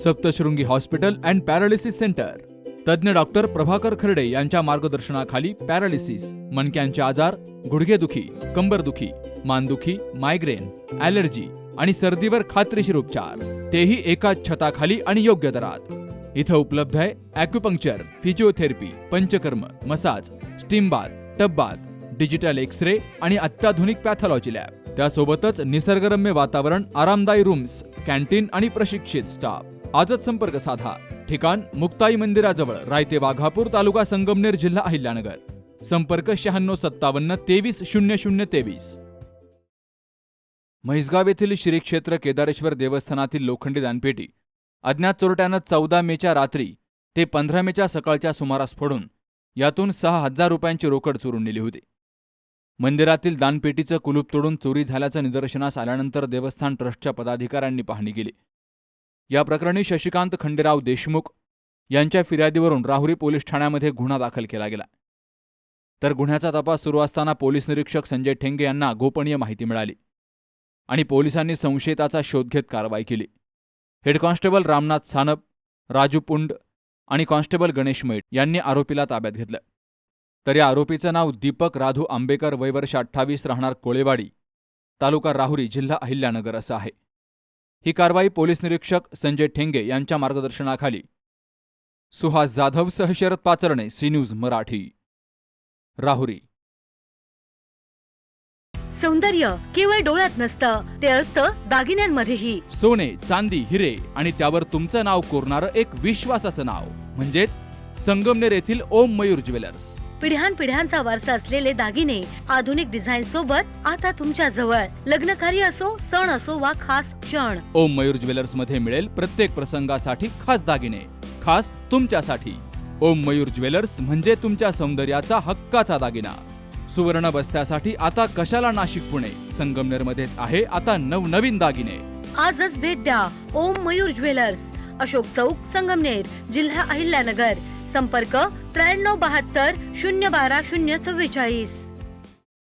Saptashrungi hospital and paralysis centre. तज्ञ doctor Prabhakar खर्डे यांच्या मार्गदर्शनाखाली पॅरालिसिस, मणक्यांचे आजार, गुडघेदुखी, कंबरदुखी, मानदुखी, मायग्रेन, ॲलर्जी आणि सर्दीवर खात्रीशीर उपचार, तेही एकाच छताखाली आणि योग्य दरात। इथं उपलब्ध आहे acupuncture, physiotherapy, panchakarma, massage, steam bath, tub bath, digital X-ray आणि अत्याधुनिक पॅथॉलॉजी लॅब। त्यासोबतच निसर्गरम्य वातावरण, आरामदायी रूम्स, कॅन्टीन आणि प्रशिक्षित स्टाफ। आजच संपर्क साधा। ठिकाण मुक्ताई मंदिराजवळ, रायते वाघापूर, तालुका संगमनेर, जिल्हा अहिल्यानगर। संपर्क 9657 230023। म्हैसगाव येथील श्री क्षेत्र केदारेश्वर देवस्थानातील लोखंडी दानपेटी अज्ञात चोरट्यानं 14 मेच्या रात्री ते 15 मेच्या सकाळच्या सुमारास फोडून यातून 6,000 रुपयांची रोकड चोरून नेली होती। मंदिरातील दानपेटीचं कुलूप तोडून चोरी झाल्याचं निदर्शनास आल्यानंतर देवस्थान ट्रस्टच्या पदाधिकाऱ्यांनी पाहणी केली। या प्रकरणी शशिकांत खंडेराव देशमुख यांच्या फिर्यादीवरून राहुरी पोलीस ठाण्यामध्ये गुन्हा दाखल केला गेला। तर गुन्ह्याचा तपास सुरू असताना पोलीस निरीक्षक संजय ठेंगे यांना गोपनीय माहिती मिळाली आणि पोलिसांनी संशयिताचा शोध घेत कारवाई केली। हेड कॉन्स्टेबल रामनाथ सानप, राजू पुंड आणि कॉन्स्टेबल गणेश मैट यांनी आरोपीला ताब्यात घेतलं। तर या आरोपीचं नाव दीपक राधू आंबेकर, वय वर्ष 28, राहणार कोळेवाडी, तालुका राहुरी, जिल्हा अहिल्यानगर असं आहे। ही कारवाई पोलीस निरीक्षक संजय ठेंगे यांच्या मार्गदर्शनाखाली सुहास जाधवसह शरद पाचरणे, सी न्यूज मराठी, राहुरी। सौंदर्य केवळ डोळ्यात नसतं, ते असतं दागिन्यांमध्येही। सोने, चांदी, हिरे आणि त्यावर तुमचं नाव कोरणारं एक विश्वासाचं नाव म्हणजेच संगमनेर येथील ओम मयूर ज्वेलर्स। पिढ्यानपिढ्यांचा वारसा असलेले दागिने आधुनिक डिझाईन सोबत आता तुमच्या जवळ। लग्नकार्य असो, सण असो वा खास क्षण, ओम मयूर ज्वेलर्स मध्ये मिळेल प्रत्येक प्रसंगासाठी खास दागिने, खास तुमच्यासाठी। ओम मयूर ज्वेलर्स म्हणजे तुमच्या सौंदर्याचा हक्काचा दागिना। सुवर्ण बस्त्यासाठी आता कशाला नाशिक पुणे, संगमनेरमध्येच आहे आता नवनवीन दागिने। आजच भेट द्या ओम मयूर ज्वेलर्स, अशोक चौक, संगमनेर, जिल्हा अहिल्यानगर। संपर्क 9372 012 044।